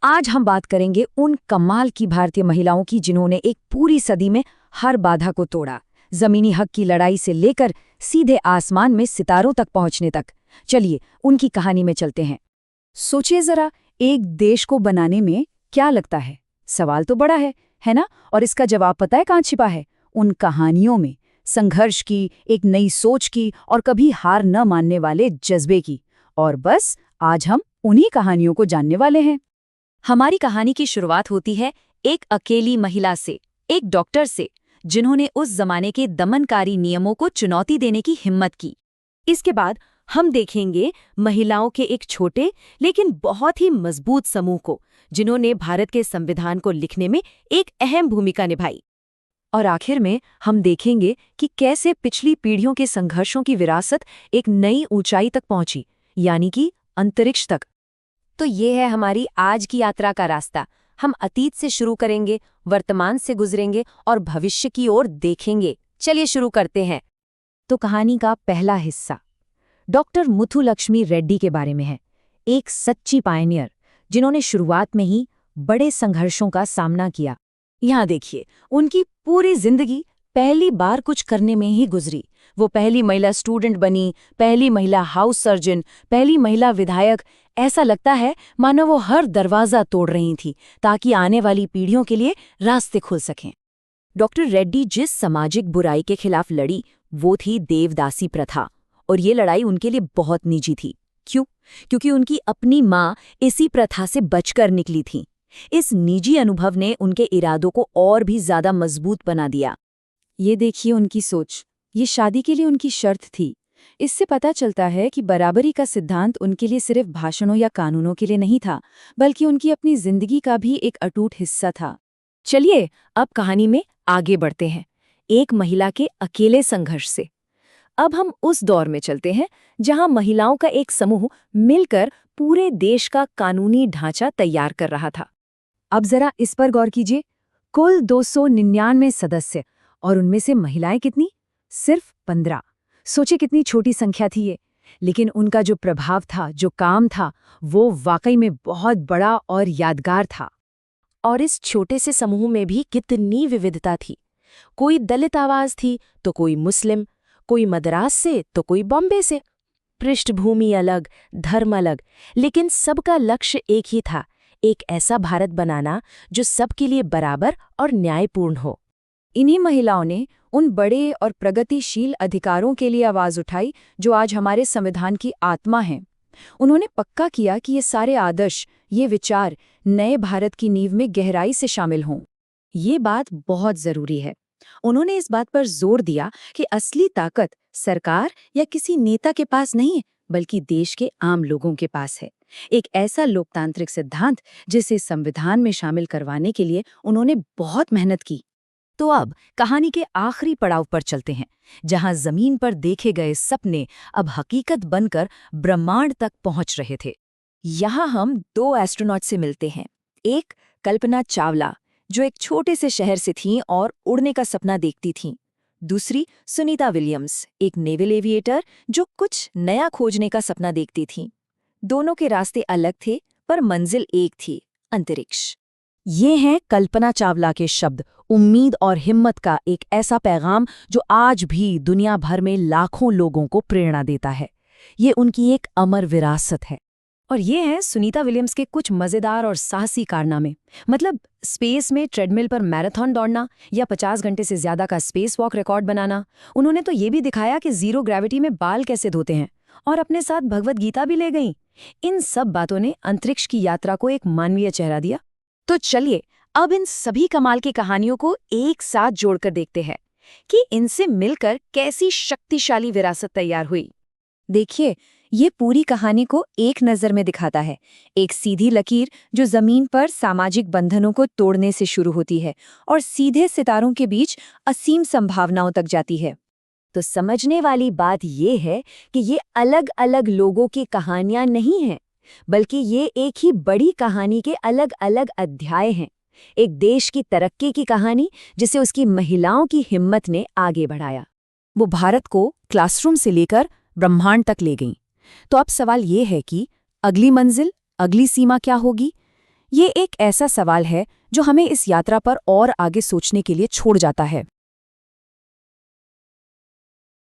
आज हम बात करेंगे उन कमाल की भारतीय महिलाओं की जिन्होंने एक पूरी सदी में हर बाधा को तोड़ा, जमीनी हक की लड़ाई से लेकर सीधे आसमान में सितारों तक पहुंचने तक। चलिए उनकी कहानी में चलते हैं। सोचिए जरा, एक देश को बनाने में क्या लगता है? सवाल तो बड़ा है ना? और इसका जवाब पता है कहाँ छिपा है? उन कहानियों में, संघर्ष की, एक नई सोच की और कभी हार न मानने वाले जज्बे की। और बस आज हम उन्हीं कहानियों को जानने वाले हैं। हमारी कहानी की शुरुआत होती है एक अकेली महिला से, एक डॉक्टर से, जिन्होंने उस जमाने के दमनकारी नियमों को चुनौती देने की हिम्मत की। इसके बाद हम देखेंगे महिलाओं के एक छोटे लेकिन बहुत ही मजबूत समूह को, जिन्होंने भारत के संविधान को लिखने में एक अहम भूमिका निभाई। और आखिर में हम देखेंगे कि कैसे पिछली पीढ़ियों के संघर्षों की विरासत एक नई ऊंचाई तक पहुंची, यानी कि अंतरिक्ष तक। तो ये है हमारी आज की यात्रा का रास्ता। हम अतीत से शुरू करेंगे, वर्तमान से गुजरेंगे और भविष्य की ओर देखेंगे। चलिए शुरू करते हैं। तो कहानी का पहला हिस्सा डॉक्टर मुथुलक्ष्मी रेड्डी के बारे में है। एक सच्ची पायनियर, जिन्होंने शुरुआत में ही बड़े संघर्षों का सामना किया। यहाँ देखिए, उनकी पूरी जिंदगी पहली बार कुछ करने में ही गुजरी। वो पहली महिला स्टूडेंट बनी, पहली महिला हाउस सर्जन, पहली महिला विधायक। ऐसा लगता है मानो वो हर दरवाजा तोड़ रही थी ताकि आने वाली पीढ़ियों के लिए रास्ते खुल सकें। डॉक्टर रेड्डी जिस सामाजिक बुराई के खिलाफ लड़ी, वो थी देवदासी प्रथा। और ये लड़ाई उनके लिए बहुत निजी थी। क्यों? क्योंकि उनकी अपनी माँ इसी प्रथा से बचकर निकली थी। इस निजी अनुभव ने उनके इरादों को और भी ज्यादा मजबूत बना दिया। ये देखिए उनकी सोच, ये शादी के लिए उनकी शर्त थी। इससे पता चलता है कि बराबरी का सिद्धांत उनके लिए सिर्फ भाषणों या कानूनों के लिए नहीं था, बल्कि उनकी अपनी जिंदगी का भी एक अटूट हिस्सा था। चलिए अब कहानी में आगे बढ़ते हैं, एक महिला के अकेले संघर्ष से। अब हम उस दौर में चलते हैं जहां महिलाओं का एक समूह मिलकर पूरे देश का कानूनी ढांचा तैयार कर रहा था। अब जरा इस पर गौर कीजिए, कुल 299 सदस्य, और उनमें से महिलाएं कितनी? सिर्फ 15। सोचे कितनी छोटी संख्या थी ये, लेकिन उनका जो प्रभाव था, जो काम था, वो वाकई में बहुत बड़ा और यादगार था। और इस छोटे से समूह में भी कितनी विविधता थी। कोई दलित आवाज थी तो कोई मुस्लिम, कोई मद्रास से तो कोई बॉम्बे से। पृष्ठभूमि अलग, धर्म अलग, लेकिन सबका लक्ष्य एक ही था, एक ऐसा भारत बनाना जो सबके लिए बराबर और न्यायपूर्ण हो। इन्हीं महिलाओं ने उन बड़े और प्रगतिशील अधिकारों के लिए आवाज उठाई जो आज हमारे संविधान की आत्मा हैं। उन्होंने पक्का किया कि ये सारे आदर्श, ये विचार नए भारत की नींव में गहराई से शामिल हों। ये बात बहुत जरूरी है। उन्होंने इस बात पर जोर दिया कि असली ताकत सरकार या किसी नेता के पास नहीं है, बल्कि देश के आम लोगों के पास है। एक ऐसा लोकतांत्रिक सिद्धांत जिसे संविधान में शामिल करवाने के लिए उन्होंने बहुत मेहनत की। तो अब कहानी के आखिरी पड़ाव पर चलते हैं, जहां जमीन पर देखे गए सपने अब हकीकत बनकर ब्रह्मांड तक पहुंच रहे थे। यहां हम 2 एस्ट्रोनॉट से मिलते हैं। एक कल्पना चावला, जो एक छोटे से शहर से थीं और उड़ने का सपना देखती थीं। दूसरी सुनीता विलियम्स, एक नेवल एविएटर जो कुछ नया खोजने का सपना देखती थीं। दोनों के रास्ते अलग थे, पर मंजिल एक थी, अंतरिक्ष। ये हैं कल्पना चावला के शब्द, उम्मीद और हिम्मत का एक ऐसा पैगाम जो आज भी दुनिया भर में लाखों लोगों को प्रेरणा देता है। ये उनकी एक अमर विरासत है। और ये हैं सुनीता विलियम्स के कुछ मजेदार और साहसी कारनामे, मतलब स्पेस में ट्रेडमिल पर मैराथन दौड़ना या 50 घंटे से ज्यादा का स्पेस वॉक रिकॉर्ड बनाना। उन्होंने तो ये भी दिखाया कि जीरो ग्रेविटी में बाल कैसे धोते हैं, और अपने साथ भगवद गीता भी ले गईं। इन सब बातों ने अंतरिक्ष की यात्रा को एक मानवीय चेहरा दिया। तो चलिए अब इन सभी कमाल की कहानियों को एक साथ जोड़कर देखते हैं कि इनसे मिलकर कैसी शक्तिशाली विरासत तैयार हुई। देखिए, ये पूरी कहानी को एक नज़र में दिखाता है, एक सीधी लकीर जो जमीन पर सामाजिक बंधनों को तोड़ने से शुरू होती है और सीधे सितारों के बीच असीम संभावनाओं तक जाती है। तो समझने वाली बात ये है कि ये अलग अलग लोगों की कहानियां नहीं हैं, बल्कि ये एक ही बड़ी कहानी के अलग अलग अध्याय हैं। एक देश की तरक्की की कहानी जिसे उसकी महिलाओं की हिम्मत ने आगे बढ़ाया। वो भारत को क्लासरूम से लेकर ब्रह्मांड तक ले गईं। तो अब सवाल ये है कि अगली मंजिल, अगली सीमा क्या होगी? ये एक ऐसा सवाल है जो हमें इस यात्रा पर और आगे सोचने के लिए छोड़ जाता है।